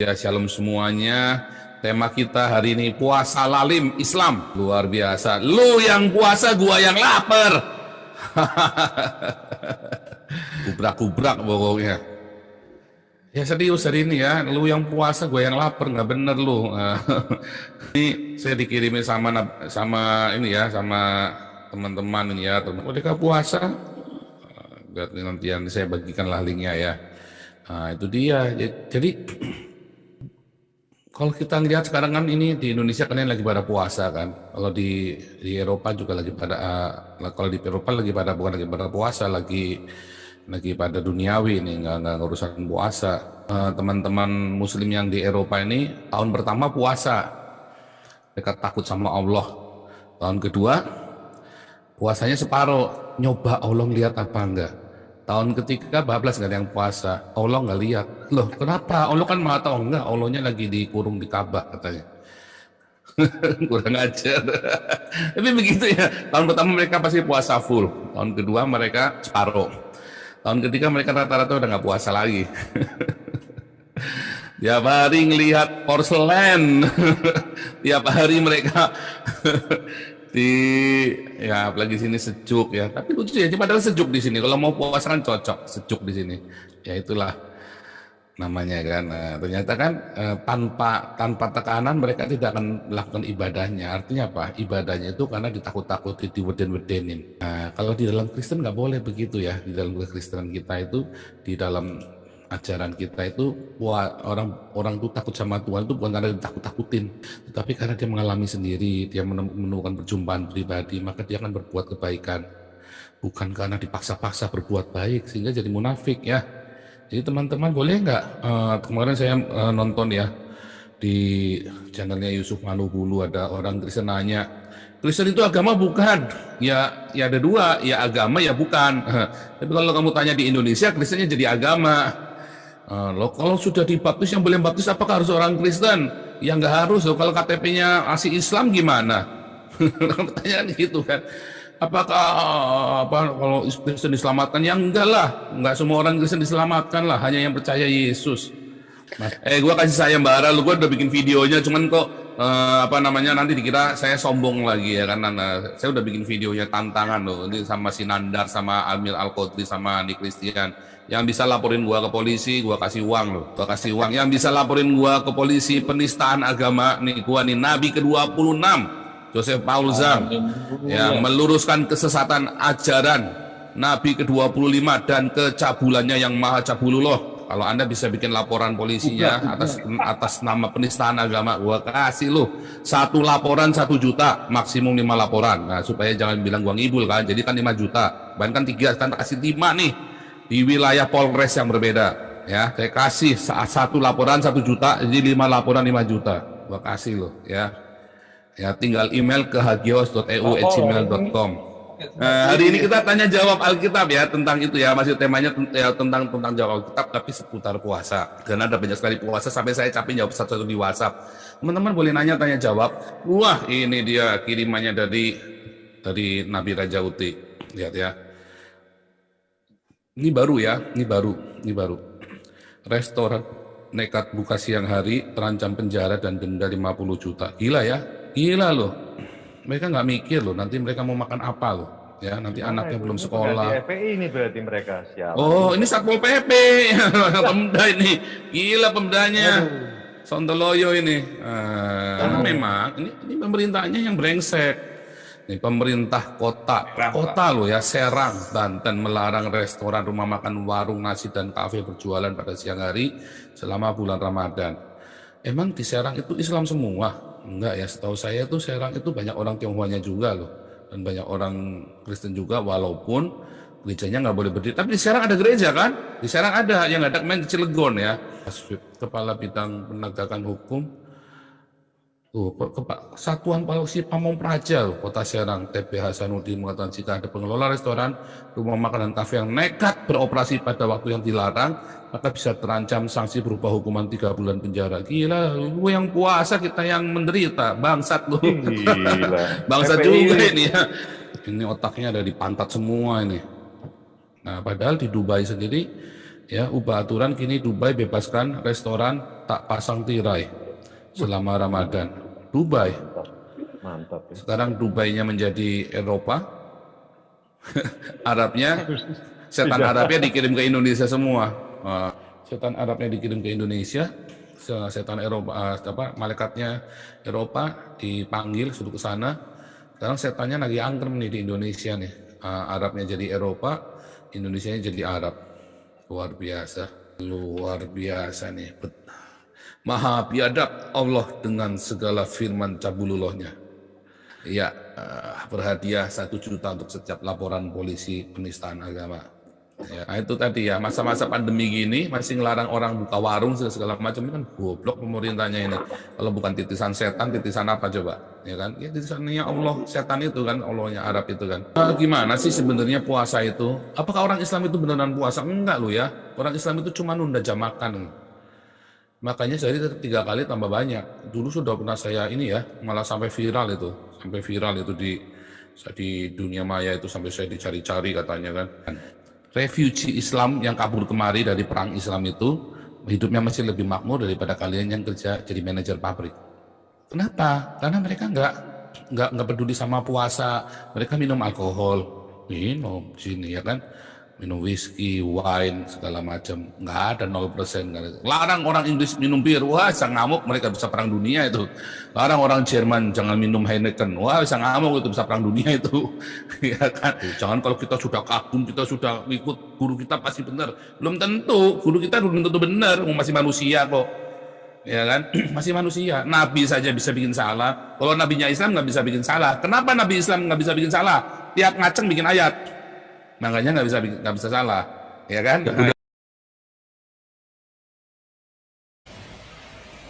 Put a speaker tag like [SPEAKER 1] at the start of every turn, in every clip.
[SPEAKER 1] Ya, shalom semuanya. Tema kita hari ini puasa lalim Islam. Luar biasa. Lu yang puasa, gua yang lapar. Kubrak-kubrak pokoknya. Ya serius hari ini ya. Lu yang puasa, gua yang lapar. Nggak bener lu. Ini saya dikirimin sama ini ya, sama teman-teman ini ya. Mereka puasa. Nanti saya bagikanlah linknya ya. Nah, itu dia. Jadi kalau kita lihat sekarang kan ini di Indonesia kalian lagi pada puasa kan. Kalau di Eropa juga lagi pada kalau di Eropa lagi pada bukan lagi pada puasa, lagi pada duniawi ini nggak urusan puasa. Teman-teman Muslim yang di Eropa ini tahun pertama puasa, mereka takut sama Allah. Tahun kedua puasanya separuh, nyoba Allah lihat apa enggak. Tahun ketiga bablas nggak ada yang puasa, Allah nggak lihat. Loh kenapa? Allah kan maha tahu. Enggak, Allahnya lagi dikurung di Ka'bah katanya. Kurang ajar. Tapi begitu ya, tahun pertama mereka pasti puasa full, tahun kedua mereka separuh, tahun ketiga mereka rata-rata udah nggak puasa lagi. Tiap hari ngelihat porselen. Tiap hari mereka ya apalagi sini sejuk ya, tapi lucu ya, padahal sejuk di sini. Kalau mau puasa kan cocok sejuk di sini. Ya itulah namanya kan. Nah, ternyata kan tanpa tekanan mereka tidak akan melakukan ibadahnya. Artinya apa? Ibadahnya itu karena ditakut-takuti, diweden-wedenin. Nah, kalau di dalam Kristen nggak boleh begitu ya. Di dalam Kristen kita itu, di dalam ajaran kita itu, orang tuh takut sama Tuhan itu bukan karena ditakut-takutin, tetapi karena dia mengalami sendiri, dia menemukan perjumpaan pribadi, maka dia akan berbuat kebaikan, bukan karena dipaksa-paksa berbuat baik sehingga jadi munafik ya. Jadi teman-teman boleh nggak, kemarin saya nonton ya di channelnya Yusuf Manubulu, ada orang Kristen nanya, Kristen itu agama bukan? Ya ada dua, ya agama ya bukan. Tapi kalau kamu tanya di Indonesia, Kristennya jadi agama. Loh, kalau sudah dibaptis, yang boleh baptis apakah harus orang Kristen? Ya nggak harus loh. Kalau KTP-nya asli Islam gimana? Pertanyaan gitu kan. Apakah kalau Kristen diselamatkan? Ya enggak lah, enggak semua orang Kristen diselamatkan lah, hanya yang percaya Yesus. Gua kasih sayembara lu, gua udah bikin videonya, cuman kok nanti dikira saya sombong lagi ya kan. Saya udah bikin videonya tantangan loh, ini sama Sinandar, sama Amil Al-Qodri, sama Andi Christian. Yang bisa laporin gua ke polisi, gua kasih uang loh, gua kasih uang. Yang bisa laporin gua ke polisi penistaan agama nih, gua nih Nabi ke-26 Joseph Paul Zam yang meluruskan kesesatan ajaran Nabi ke-25 dan kecabulannya yang maha cabulullah. Kalau Anda bisa bikin laporan polisinya atas nama penistaan agama, gua kasih loh 1 laporan 1 juta, maksimum 5 laporan. Nah, supaya jangan bilang gua ngibul kan. Jadi kan 5 juta, bahkan 3, kan kasih 5 nih di wilayah Polres yang berbeda ya. Saya kasih 1 laporan 1 juta, jadi 5 laporan 5 juta. Gua kasih loh ya. Ya tinggal email ke hagios.eu@gmail.com. Hari ini kita tanya jawab Alkitab ya, tentang itu ya, masih temanya tentang jawab Alkitab tapi seputar puasa. Karena ada banyak sekali puasa sampai saya capek jawab satu-satu di WhatsApp. Teman-teman boleh nanya, tanya jawab. Wah, ini dia kirimannya dari Nabi Raja Uti. Lihat ya. Ini baru ya, ini baru. Restoran nekat buka siang hari, terancam penjara dan denda 50 juta. Gila ya, gila loh. Mereka nggak mikir loh, nanti mereka mau makan apa loh. Ya, nanti anaknya belum sekolah.
[SPEAKER 2] FPI ini berarti mereka siapa?
[SPEAKER 1] Oh, ini Satpol PP. Pemda ini. Gila pemdanya. Sontoloyo ini. Karena memang ini pemerintahnya yang brengsek. Ini pemerintah kota loh ya, Serang, Banten, melarang restoran, rumah makan, warung, nasi, dan kafe berjualan pada siang hari selama bulan Ramadan. Emang di Serang itu Islam semua? Enggak ya, setahu saya tuh Serang itu banyak orang Tionghoanya juga loh, dan banyak orang Kristen juga, walaupun gerejanya nggak boleh berdiri. Tapi di Serang ada gereja kan? Di Serang ada, yang ada main di Cilegon ya. Kepala Bidang Penegakan Hukum Satuan Polisi Pamong Praja Kota Serang, TP Hasanuddin mengatakan jika ada pengelola restoran, rumah makan dan kafe yang nekat beroperasi pada waktu yang dilarang, maka bisa terancam sanksi berupa hukuman 3 bulan penjara. Gila, lu yang puasa, kita yang menderita, bangsat lu. Bangsat juga ini ya. Ini otaknya ada di pantat semua ini. Nah, padahal di Dubai sendiri ya, ubah aturan kini Dubai bebaskan restoran tak pasang tirai selama Ramadan. Dubai.
[SPEAKER 2] Mantap ya.
[SPEAKER 1] Sekarang Dubainya menjadi Eropa, Arabnya, setan Arabnya dikirim ke Indonesia semua. Setan Arabnya dikirim ke Indonesia, setan Eropa, malaikatnya Eropa dipanggil suruh ke sana. Sekarang setannya lagi angkrem nih di Indonesia nih. Arabnya jadi Eropa, Indonesianya jadi Arab. Luar biasa nih. Maha biadab Allah dengan segala firman cabulullahnya. Ya, berhadiah 1 juta untuk setiap laporan polisi penistaan agama. Ya, nah itu tadi ya, masa-masa pandemi gini masih ngelarang orang buka warung segala macam, ini kan goblok pemerintahnya ini. Kalau bukan titisan setan, titisan apa coba? Ya kan? Ya titisannya Allah, setan itu kan, Allahnya Arab itu kan. Gimana sih sebenarnya puasa itu? Apakah orang Islam itu beneran puasa? Enggak loh ya. Orang Islam itu cuma nunda jam makan. Makanya sehari 3 kali tambah banyak. Dulu sudah pernah saya ini ya, malah sampai viral itu di dunia maya itu, sampai saya dicari-cari katanya kan. Refugee Islam yang kabur kemari dari perang Islam itu hidupnya masih lebih makmur daripada kalian yang kerja jadi manajer pabrik. Kenapa? Karena mereka nggak peduli sama puasa. Mereka minum alkohol, minum sini ya kan, minum whisky, wine, segala macam. Nggak ada 0%. Larang orang Inggris minum bir, wah bisa ngamuk, mereka bisa perang dunia itu. Larang orang Jerman jangan minum Heineken, wah bisa ngamuk, itu bisa perang dunia itu. Ya kan? Jangan kalau kita sudah kagum, kita sudah ikut guru kita pasti benar. Belum tentu, guru kita belum tentu benar, masih manusia kok. Ya kan? Masih manusia. Nabi saja bisa bikin salah. Kalau nabinya Islam nggak bisa bikin salah. Kenapa Nabi Islam nggak bisa bikin salah? Tiap ngaceng bikin ayat. Makanya nggak bisa salah, ya kan?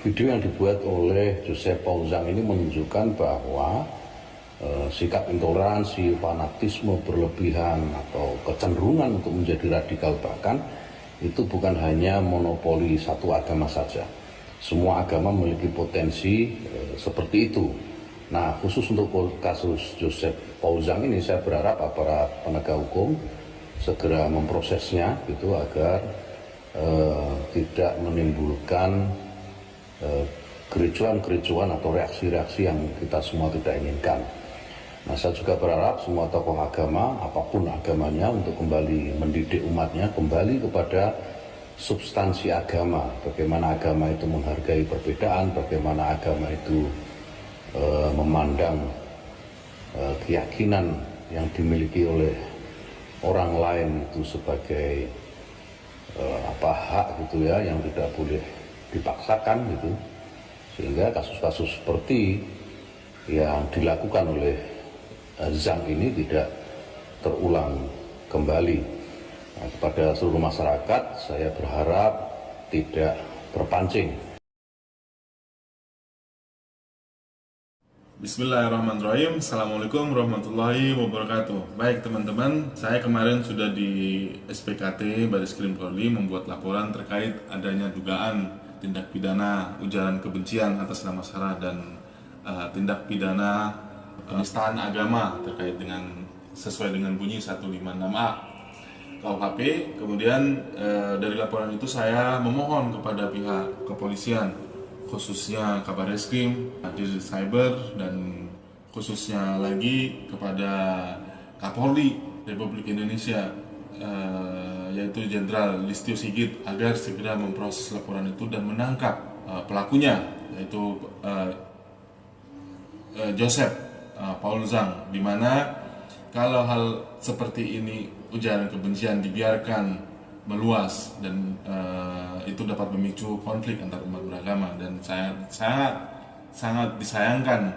[SPEAKER 3] Video yang dibuat oleh Joseph Paul Zhang ini menunjukkan bahwa sikap intoleransi, fanatisme berlebihan atau kecenderungan untuk menjadi radikal bahkan itu bukan hanya monopoli satu agama saja. Semua agama memiliki potensi seperti itu. Nah, khusus untuk kasus Joseph Paul Zhang ini, saya berharap aparat penegak hukum segera memprosesnya gitu agar tidak menimbulkan kericuan-kericuan atau reaksi-reaksi yang kita semua tidak inginkan. Nah, saya juga berharap semua tokoh agama, apapun agamanya, untuk kembali mendidik umatnya, kembali kepada substansi agama, bagaimana agama itu menghargai perbedaan, bagaimana agama itu memandang keyakinan yang dimiliki oleh orang lain itu sebagai hak gitu ya, yang tidak boleh dipaksakan gitu, sehingga kasus-kasus seperti yang dilakukan oleh Zhang ini tidak terulang kembali. Nah, kepada seluruh masyarakat saya berharap tidak terpancing.
[SPEAKER 4] Bismillahirrahmanirrahim. Assalamualaikum warahmatullahi wabarakatuh. Baik teman-teman, saya kemarin sudah di SPKT Bariskrim Polri membuat laporan terkait adanya dugaan tindak pidana ujaran kebencian atas nama sara dan tindak pidana penistaan agama terkait dengan sesuai dengan bunyi 156A KUHP. Kemudian dari laporan itu saya memohon kepada pihak kepolisian, khususnya Kabar Reskrim, Dirjen Cyber, dan khususnya lagi kepada Kapolri Republik Indonesia, yaitu Jenderal Listio Sigit, agar segera memproses laporan itu dan menangkap pelakunya, yaitu Joseph Paul Zhang, di mana kalau hal seperti ini, ujaran kebencian, dibiarkan meluas dan itu dapat memicu konflik antar umat beragama, dan sangat disayangkan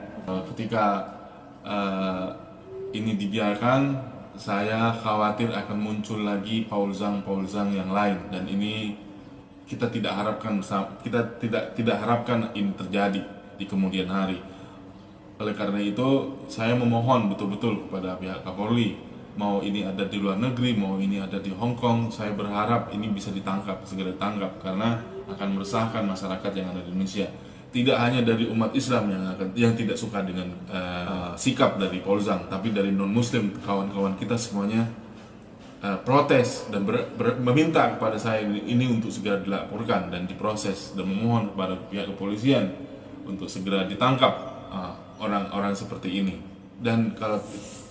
[SPEAKER 4] ketika ini dibiarkan. Saya khawatir akan muncul lagi Paul Zhang yang lain, dan ini kita tidak harapkan ini terjadi di kemudian hari. Oleh karena itu saya memohon betul-betul kepada pihak Kapolri, mau ini ada di luar negeri, mau ini ada di Hong Kong, saya berharap ini bisa segera ditangkap, karena akan meresahkan masyarakat yang ada di Indonesia. Tidak hanya dari umat Islam yang tidak suka dengan sikap dari Paul Zhang, tapi dari non-Muslim, kawan-kawan kita semuanya protes dan meminta kepada saya ini untuk segera dilaporkan dan diproses, dan memohon kepada pihak kepolisian untuk segera ditangkap orang-orang seperti ini. Dan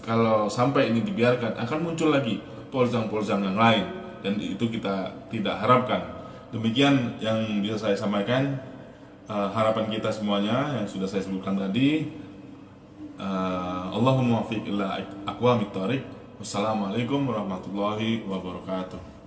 [SPEAKER 4] kalau sampai ini dibiarkan, akan muncul lagi polzang-polzang yang lain, dan itu kita tidak harapkan. Demikian yang bisa saya sampaikan. Harapan kita semuanya yang sudah saya sebutkan tadi. Allahumma waffiq ila aqwamit thoriq. Wassalamualaikum warahmatullahi wabarakatuh.